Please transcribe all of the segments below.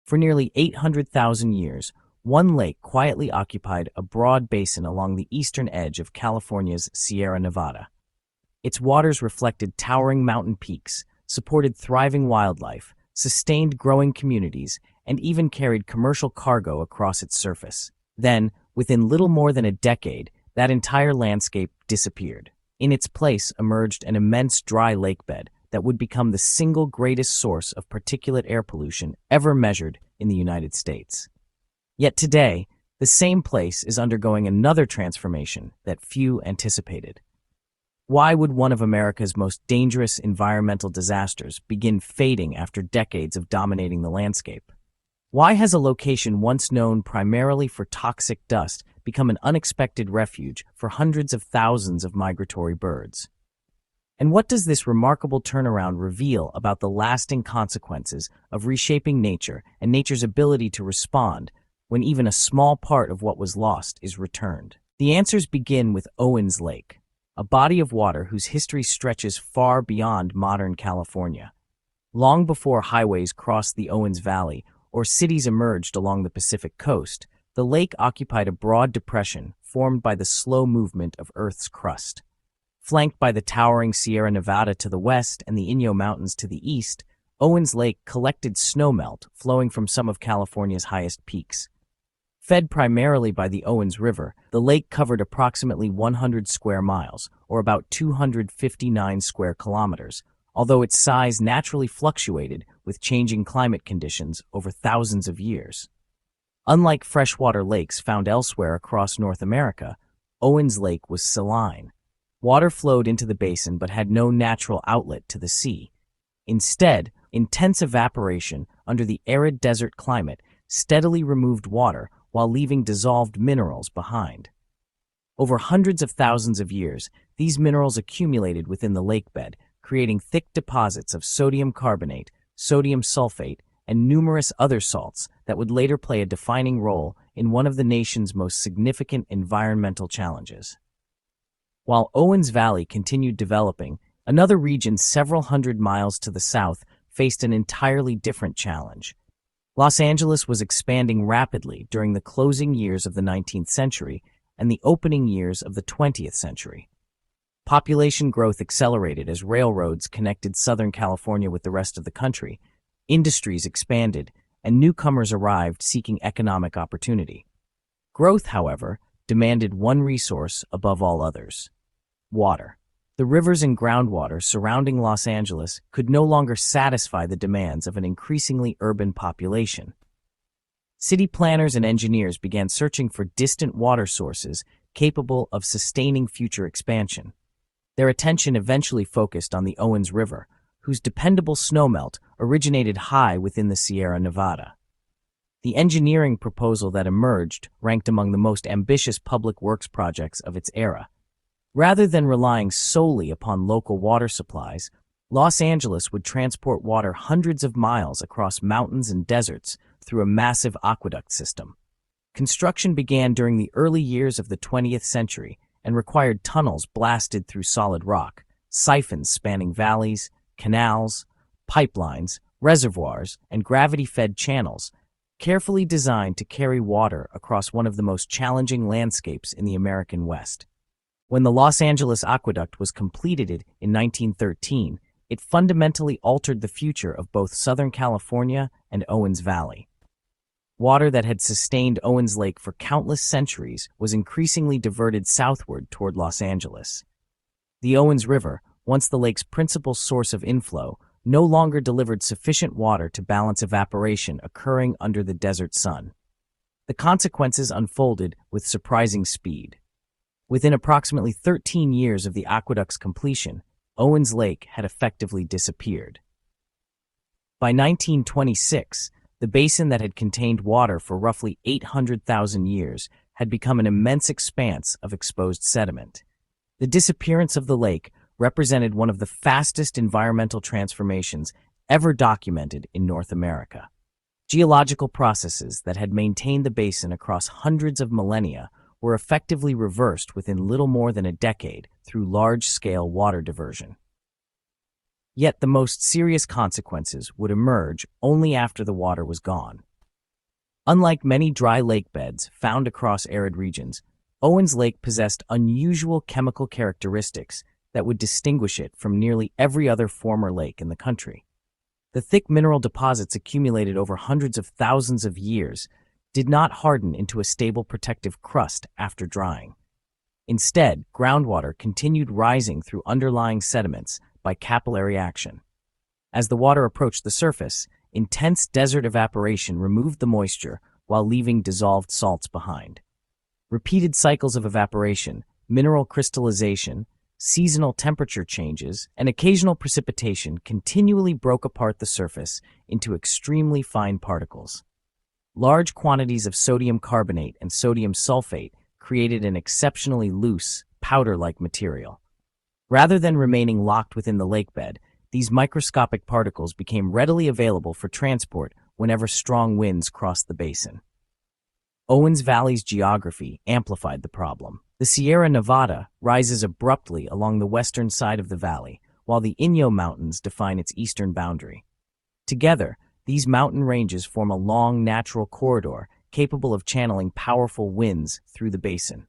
For nearly 800,000 years, one lake quietly occupied a broad basin along the eastern edge of California's Sierra Nevada. Its waters reflected towering mountain peaks, supported thriving wildlife, sustained growing communities, and even carried commercial cargo across its surface. Then, within little more than a decade, that entire landscape disappeared. In its place emerged an immense dry lakebed that would become the single greatest source of particulate air pollution ever measured in the United States. Yet today, the same place is undergoing another transformation that few anticipated. Why would one of America's most dangerous environmental disasters begin fading after decades of dominating the landscape? Why has a location once known primarily for toxic dust become an unexpected refuge for hundreds of thousands of migratory birds? And what does this remarkable turnaround reveal about the lasting consequences of reshaping nature and nature's ability to respond when even a small part of what was lost is returned? The answers begin with Owens Lake, a body of water whose history stretches far beyond modern California. Long before highways crossed the Owens Valley or cities emerged along the Pacific coast, the lake occupied a broad depression formed by the slow movement of Earth's crust. Flanked by the towering Sierra Nevada to the west and the Inyo Mountains to the east, Owens Lake collected snowmelt flowing from some of California's highest peaks. Fed primarily by the Owens River, the lake covered approximately 100 square miles, or about 259 square kilometers, although its size naturally fluctuated with changing climate conditions over thousands of years. Unlike freshwater lakes found elsewhere across North America, Owens Lake was saline. Water flowed into the basin but had no natural outlet to the sea. Instead, intense evaporation under the arid desert climate steadily removed water while leaving dissolved minerals behind. Over hundreds of thousands of years, these minerals accumulated within the lakebed, creating thick deposits of sodium carbonate, sodium sulfate, and numerous other salts that would later play a defining role in one of the nation's most significant environmental challenges. While Owens Valley continued developing, another region several hundred miles to the south faced an entirely different challenge. Los Angeles was expanding rapidly during the closing years of the 19th century and the opening years of the 20th century. Population growth accelerated as railroads connected Southern California with the rest of the country, industries expanded, and newcomers arrived seeking economic opportunity. Growth, however, demanded one resource above all others: water. The rivers and groundwater surrounding Los Angeles could no longer satisfy the demands of an increasingly urban population. City planners and engineers began searching for distant water sources capable of sustaining future expansion. Their attention eventually focused on the Owens River, whose dependable snowmelt originated high within the Sierra Nevada. The engineering proposal that emerged ranked among the most ambitious public works projects of its era. Rather than relying solely upon local water supplies, Los Angeles would transport water hundreds of miles across mountains and deserts through a massive aqueduct system. Construction began during the early years of the 20th century and required tunnels blasted through solid rock, siphons spanning valleys, canals, pipelines, reservoirs, and gravity-fed channels, carefully designed to carry water across one of the most challenging landscapes in the American West. When the Los Angeles Aqueduct was completed in 1913, it fundamentally altered the future of both Southern California and Owens Valley. Water that had sustained Owens Lake for countless centuries was increasingly diverted southward toward Los Angeles. The Owens River, once the lake's principal source of inflow, no longer delivered sufficient water to balance evaporation occurring under the desert sun. The consequences unfolded with surprising speed. Within approximately 13 years of the aqueduct's completion, Owens Lake had effectively disappeared. By 1926, the basin that had contained water for roughly 800,000 years had become an immense expanse of exposed sediment. The disappearance of the lake represented one of the fastest environmental transformations ever documented in North America. Geological processes that had maintained the basin across hundreds of millennia were effectively reversed within little more than a decade through large-scale water diversion. Yet the most serious consequences would emerge only after the water was gone. Unlike many dry lake beds found across arid regions, Owens Lake possessed unusual chemical characteristics that would distinguish it from nearly every other former lake in the country. The thick mineral deposits accumulated over hundreds of thousands of years did not harden into a stable protective crust after drying. Instead, groundwater continued rising through underlying sediments by capillary action. As the water approached the surface, intense desert evaporation removed the moisture while leaving dissolved salts behind. Repeated cycles of evaporation, mineral crystallization, seasonal temperature changes, and occasional precipitation continually broke apart the surface into extremely fine particles. Large quantities of sodium carbonate and sodium sulfate created an exceptionally loose, powder-like material. Rather than remaining locked within the lakebed, these microscopic particles became readily available for transport whenever strong winds crossed the basin. Owens Valley's geography amplified the problem. The Sierra Nevada rises abruptly along the western side of the valley, while the Inyo Mountains define its eastern boundary. Together, these mountain ranges form a long natural corridor capable of channeling powerful winds through the basin.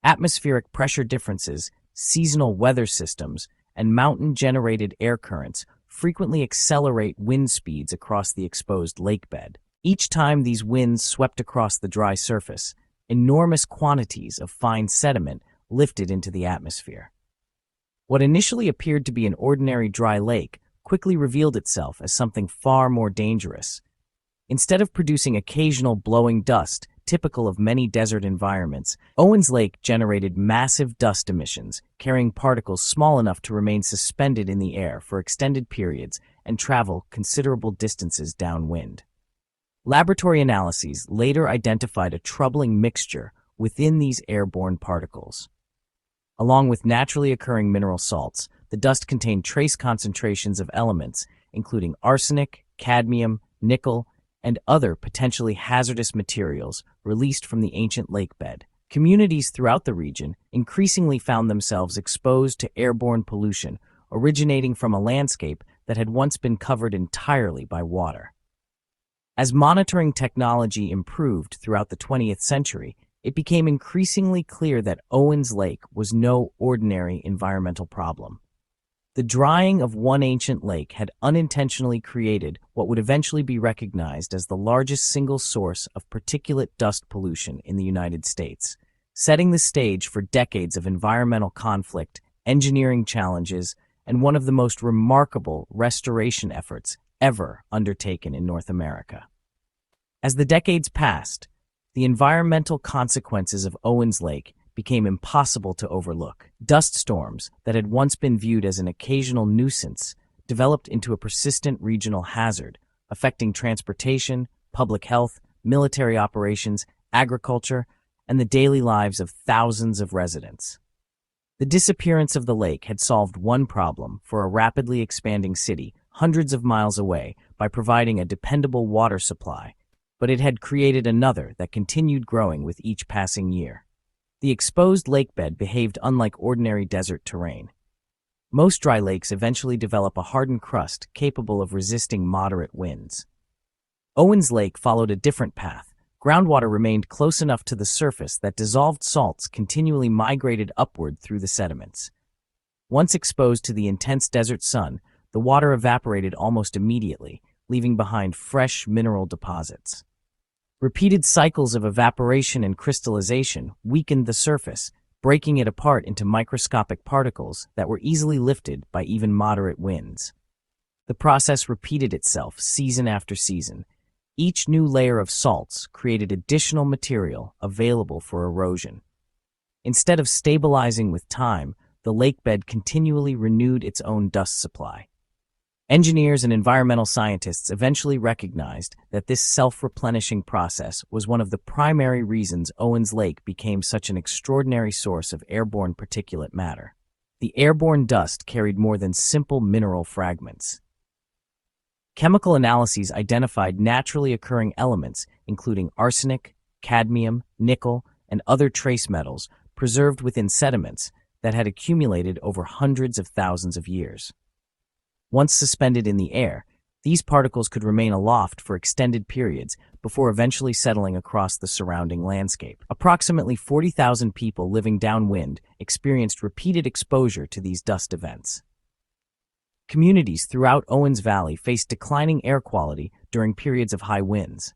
Atmospheric pressure differences, seasonal weather systems, and mountain-generated air currents frequently accelerate wind speeds across the exposed lakebed. Each time these winds swept across the dry surface, enormous quantities of fine sediment lifted into the atmosphere. What initially appeared to be an ordinary dry lake quickly revealed itself as something far more dangerous. Instead of producing occasional blowing dust typical of many desert environments, Owens Lake generated massive dust emissions, carrying particles small enough to remain suspended in the air for extended periods and travel considerable distances downwind. Laboratory analyses later identified a troubling mixture within these airborne particles. Along with naturally occurring mineral salts, the dust contained trace concentrations of elements, including arsenic, cadmium, nickel, and other potentially hazardous materials released from the ancient lakebed. Communities throughout the region increasingly found themselves exposed to airborne pollution originating from a landscape that had once been covered entirely by water. As monitoring technology improved throughout the 20th century, it became increasingly clear that Owens Lake was no ordinary environmental problem. The drying of one ancient lake had unintentionally created what would eventually be recognized as the largest single source of particulate dust pollution in the United States, setting the stage for decades of environmental conflict, engineering challenges, and one of the most remarkable restoration efforts ever undertaken in North America. As the decades passed, the environmental consequences of Owens Lake became impossible to overlook. Dust storms that had once been viewed as an occasional nuisance developed into a persistent regional hazard, affecting transportation, public health, military operations, agriculture, and the daily lives of thousands of residents. The disappearance of the lake had solved one problem for a rapidly expanding city hundreds of miles away by providing a dependable water supply, but it had created another that continued growing with each passing year. The exposed lakebed behaved unlike ordinary desert terrain. Most dry lakes eventually develop a hardened crust capable of resisting moderate winds. Owens Lake followed a different path. Groundwater remained close enough to the surface that dissolved salts continually migrated upward through the sediments. Once exposed to the intense desert sun, the water evaporated almost immediately, leaving behind fresh mineral deposits. Repeated cycles of evaporation and crystallization weakened the surface, breaking it apart into microscopic particles that were easily lifted by even moderate winds. The process repeated itself season after season. Each new layer of salts created additional material available for erosion. Instead of stabilizing with time, the lakebed continually renewed its own dust supply. Engineers and environmental scientists eventually recognized that this self-replenishing process was one of the primary reasons Owens Lake became such an extraordinary source of airborne particulate matter. The airborne dust carried more than simple mineral fragments. Chemical analyses identified naturally occurring elements, including arsenic, cadmium, nickel, and other trace metals preserved within sediments that had accumulated over hundreds of thousands of years. Once suspended in the air, These particles could remain aloft for extended periods before eventually settling across the surrounding landscape. Approximately 40,000 people living downwind experienced repeated exposure to these dust events. Communities throughout Owens Valley faced declining air quality during periods of high winds.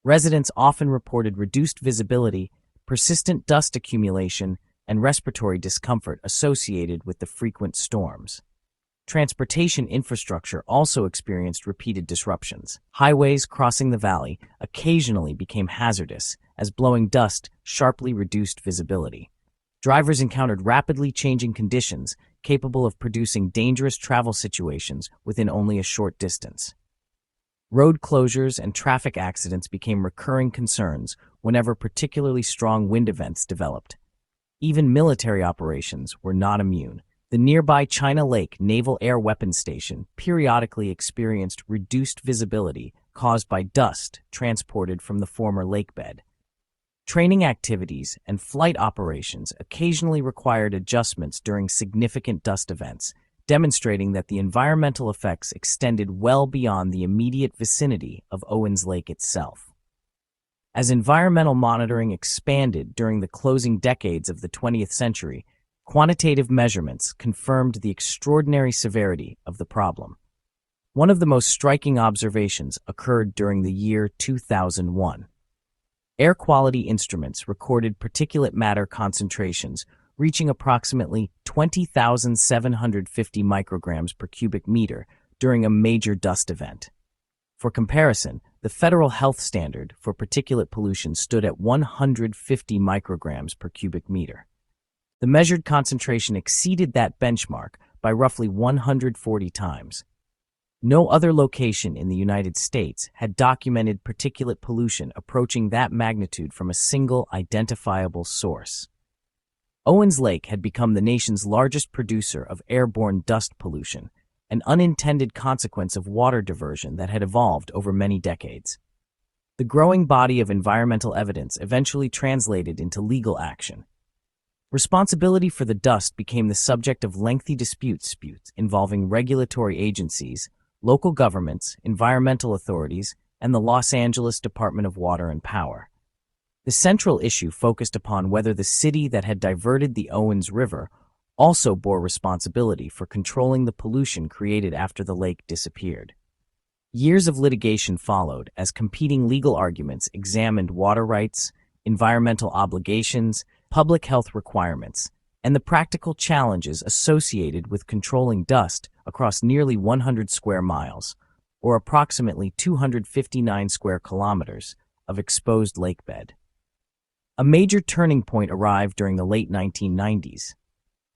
Residents often reported reduced visibility, persistent dust accumulation, and respiratory discomfort associated with the frequent storms. Transportation infrastructure also experienced repeated disruptions. Highways crossing the valley occasionally became hazardous as blowing dust sharply reduced visibility. Drivers encountered rapidly changing conditions capable of producing dangerous travel situations within only a short distance. Road closures and traffic accidents became recurring concerns whenever particularly strong wind events developed. Even military operations were not immune. The nearby China Lake Naval Air Weapons Station periodically experienced reduced visibility caused by dust transported from the former lakebed. Training activities and flight operations occasionally required adjustments during significant dust events, demonstrating that the environmental effects extended well beyond the immediate vicinity of Owens Lake itself. As environmental monitoring expanded during the closing decades of the 20th century, quantitative measurements confirmed the extraordinary severity of the problem. One of the most striking observations occurred during the year 2001. Air quality instruments recorded particulate matter concentrations reaching approximately 20,750 micrograms per cubic meter during a major dust event. For comparison, the federal health standard for particulate pollution stood at 150 micrograms per cubic meter. The measured concentration exceeded that benchmark by roughly 140 times. No other location in the United States had documented particulate pollution approaching that magnitude from a single identifiable source. Owens Lake had become the nation's largest producer of airborne dust pollution, an unintended consequence of water diversion that had evolved over many decades. The growing body of environmental evidence eventually translated into legal action. Responsibility for the dust became the subject of lengthy disputes involving regulatory agencies, local governments, environmental authorities, and the Los Angeles Department of Water and Power. The central issue focused upon whether the city that had diverted the Owens River also bore responsibility for controlling the pollution created after the lake disappeared. Years of litigation followed as competing legal arguments examined water rights, environmental obligations, public health requirements, and the practical challenges associated with controlling dust across nearly 100 square miles, or approximately 259 square kilometers, of exposed lakebed. A major turning point arrived during the late 1990s.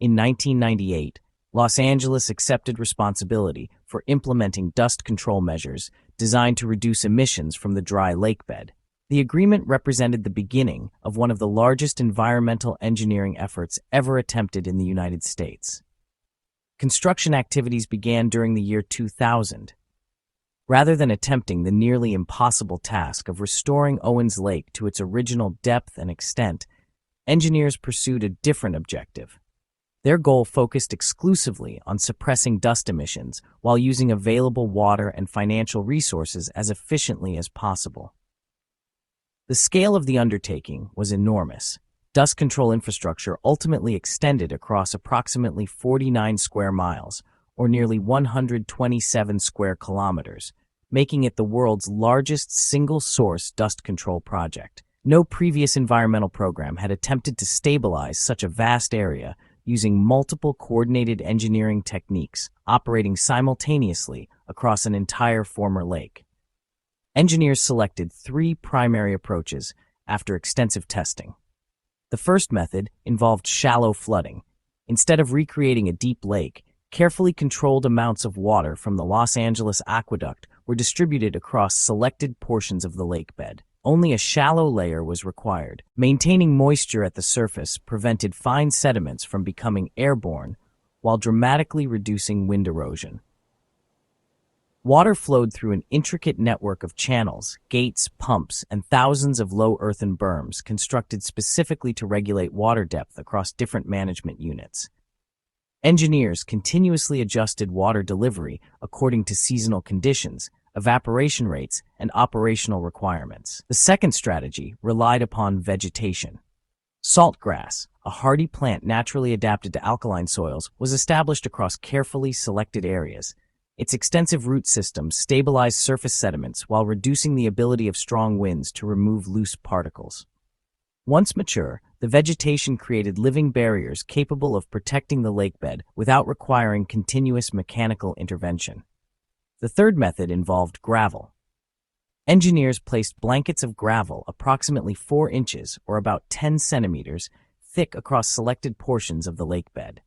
In 1998, Los Angeles accepted responsibility for implementing dust control measures designed to reduce emissions from the dry lakebed. The agreement represented the beginning of one of the largest environmental engineering efforts ever attempted in the United States. Construction activities began during the year 2000. Rather than attempting the nearly impossible task of restoring Owens Lake to its original depth and extent, engineers pursued a different objective. Their goal focused exclusively on suppressing dust emissions while using available water and financial resources as efficiently as possible. The scale of the undertaking was enormous. Dust control infrastructure ultimately extended across approximately 49 square miles, or nearly 127 square kilometers, making it the world's largest single-source dust control project. No previous environmental program had attempted to stabilize such a vast area using multiple coordinated engineering techniques operating simultaneously across an entire former lake. Engineers selected three primary approaches after extensive testing. The first method involved shallow flooding. Instead of recreating a deep lake, carefully controlled amounts of water from the Los Angeles Aqueduct were distributed across selected portions of the lakebed. Only a shallow layer was required. Maintaining moisture at the surface prevented fine sediments from becoming airborne while dramatically reducing wind erosion. Water flowed through an intricate network of channels, gates, pumps, and thousands of low earthen berms constructed specifically to regulate water depth across different management units. Engineers continuously adjusted water delivery according to seasonal conditions, evaporation rates, and operational requirements. The second strategy relied upon vegetation. Saltgrass, a hardy plant naturally adapted to alkaline soils, was established across carefully selected areas. Its extensive root system stabilized surface sediments while reducing the ability of strong winds to remove loose particles. Once mature, the vegetation created living barriers capable of protecting the lakebed without requiring continuous mechanical intervention. The third method involved gravel. Engineers placed blankets of gravel approximately 4 inches or about 10 centimeters thick across selected portions of the lakebed.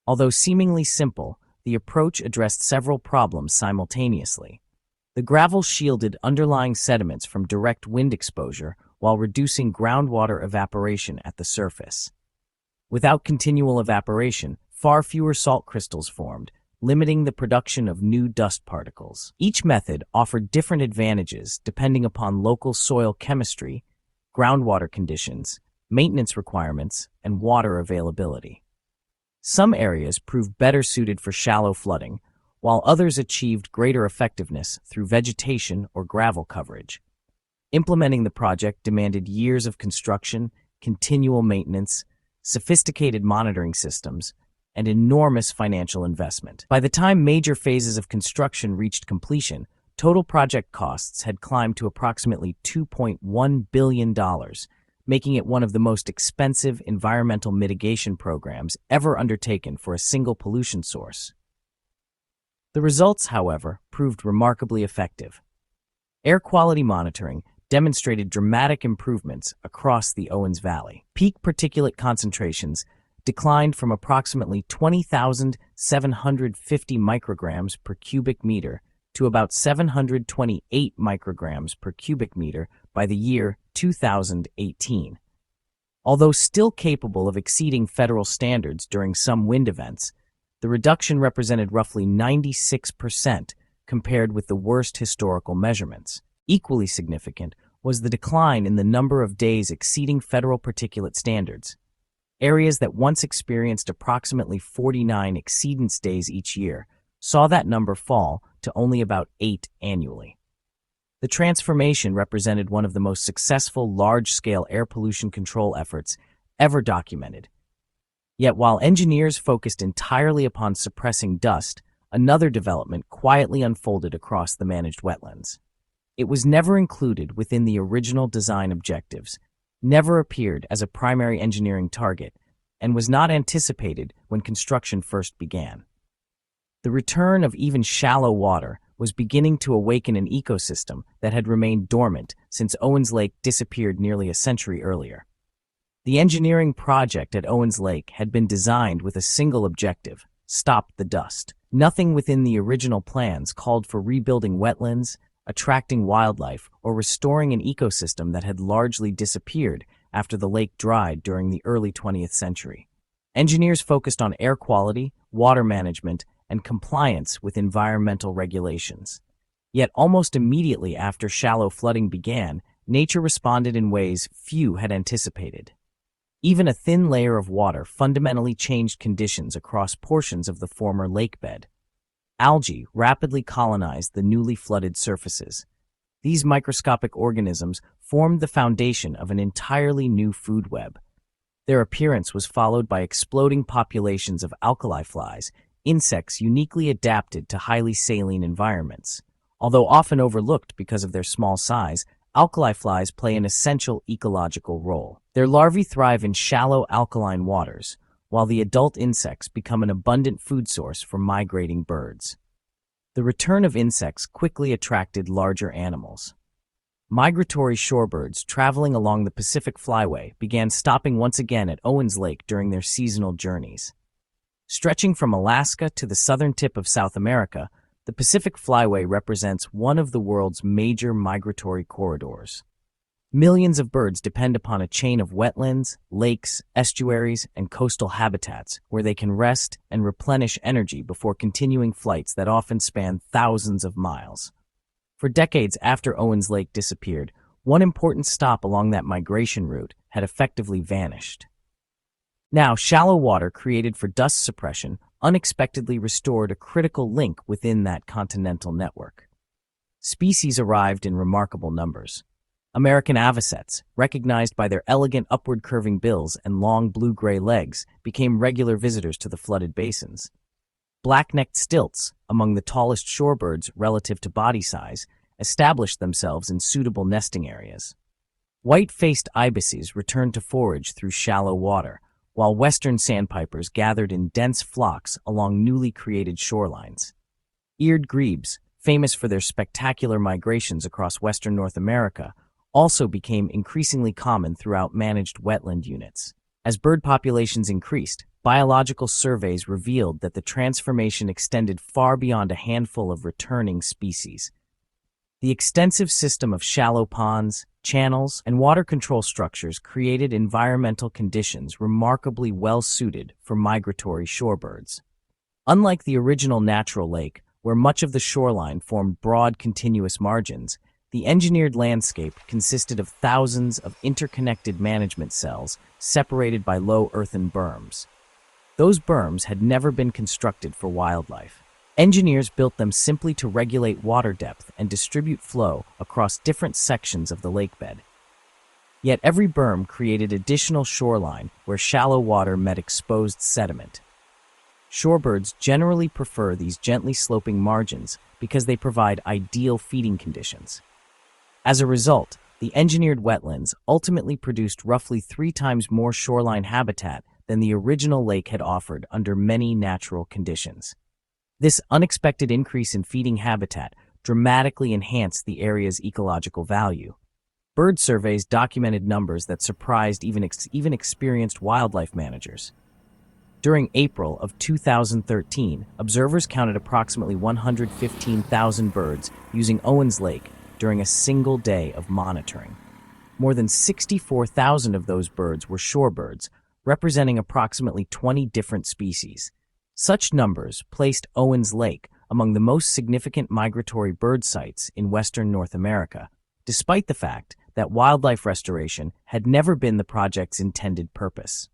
Although seemingly simple, the approach addressed several problems simultaneously. The gravel shielded underlying sediments from direct wind exposure while reducing groundwater evaporation at the surface. Without continual evaporation, far fewer salt crystals formed, limiting the production of new dust particles. Each method offered different advantages depending upon local soil chemistry, groundwater conditions, maintenance requirements, and water availability. Some areas proved better suited for shallow flooding, while others achieved greater effectiveness through vegetation or gravel coverage. Implementing the project demanded years of construction, continual maintenance, sophisticated monitoring systems, and enormous financial investment. By the time major phases of construction reached completion, total project costs had climbed to approximately $2.1 billion, making it one of the most expensive environmental mitigation programs ever undertaken for a single pollution source. The results, however, proved remarkably effective. Air quality monitoring demonstrated dramatic improvements across the Owens Valley. Peak particulate concentrations declined from approximately 20,750 micrograms per cubic meter to about 728 micrograms per cubic meter by the year 2018. Although still capable of exceeding federal standards during some wind events, the reduction represented roughly 96% compared with the worst historical measurements. Equally significant was the decline in the number of days exceeding federal particulate standards. Areas that once experienced approximately 49 exceedance days each year saw that number fall to only about 8 annually. The transformation represented one of the most successful large-scale air pollution control efforts ever documented. Yet while engineers focused entirely upon suppressing dust, another development quietly unfolded across the managed wetlands. It was never included within the original design objectives, never appeared as a primary engineering target, and was not anticipated when construction first began. The return of even shallow water was beginning to awaken an ecosystem that had remained dormant since Owens Lake disappeared nearly a century earlier. The engineering project at Owens Lake had been designed with a single objective: stop the dust. Nothing within the original plans called for rebuilding wetlands, attracting wildlife, or restoring an ecosystem that had largely disappeared after the lake dried during the early 20th century. Engineers focused on air quality, water management, and compliance with environmental regulations. Yet almost immediately after shallow flooding began, nature responded in ways few had anticipated. Even a thin layer of water fundamentally changed conditions across portions of the former lakebed. Algae rapidly colonized the newly flooded surfaces. These microscopic organisms formed the foundation of an entirely new food web. Their appearance was followed by exploding populations of alkali flies, insects uniquely adapted to highly saline environments. Although often overlooked because of their small size, alkali flies play an essential ecological role. Their larvae thrive in shallow alkaline waters, while the adult insects become an abundant food source for migrating birds. The return of insects quickly attracted larger animals. Migratory shorebirds traveling along the Pacific Flyway began stopping once again at Owens Lake during their seasonal journeys. Stretching from Alaska to the southern tip of South America, the Pacific Flyway represents one of the world's major migratory corridors. Millions of birds depend upon a chain of wetlands, lakes, estuaries, and coastal habitats where they can rest and replenish energy before continuing flights that often span thousands of miles. For decades after Owens Lake disappeared, one important stop along that migration route had effectively vanished. Now, shallow water created for dust suppression unexpectedly restored a critical link within that continental network. Species arrived in remarkable numbers. American avocets, recognized by their elegant upward-curving bills and long blue-gray legs, became regular visitors to the flooded basins. Black-necked stilts, among the tallest shorebirds relative to body size, established themselves in suitable nesting areas. White-faced ibises returned to forage through shallow water, while western sandpipers gathered in dense flocks along newly created shorelines. Eared grebes, famous for their spectacular migrations across western North America, also became increasingly common throughout managed wetland units. As bird populations increased, biological surveys revealed that the transformation extended far beyond a handful of returning species. The extensive system of shallow ponds, channels, and water control structures created environmental conditions remarkably well-suited for migratory shorebirds. Unlike the original natural lake, where much of the shoreline formed broad continuous margins, the engineered landscape consisted of thousands of interconnected management cells separated by low earthen berms. Those berms had never been constructed for wildlife. Engineers built them simply to regulate water depth and distribute flow across different sections of the lakebed. Yet every berm created additional shoreline where shallow water met exposed sediment. Shorebirds generally prefer these gently sloping margins because they provide ideal feeding conditions. As a result, the engineered wetlands ultimately produced roughly 3 times more shoreline habitat than the original lake had offered under many natural conditions. This unexpected increase in feeding habitat dramatically enhanced the area's ecological value. Bird surveys documented numbers that surprised even experienced wildlife managers. During April of 2013, observers counted approximately 115,000 birds using Owens Lake during a single day of monitoring. More than 64,000 of those birds were shorebirds, representing approximately 20 different species. Such numbers placed Owens Lake among the most significant migratory bird sites in western North America, despite the fact that wildlife restoration had never been the project's intended purpose.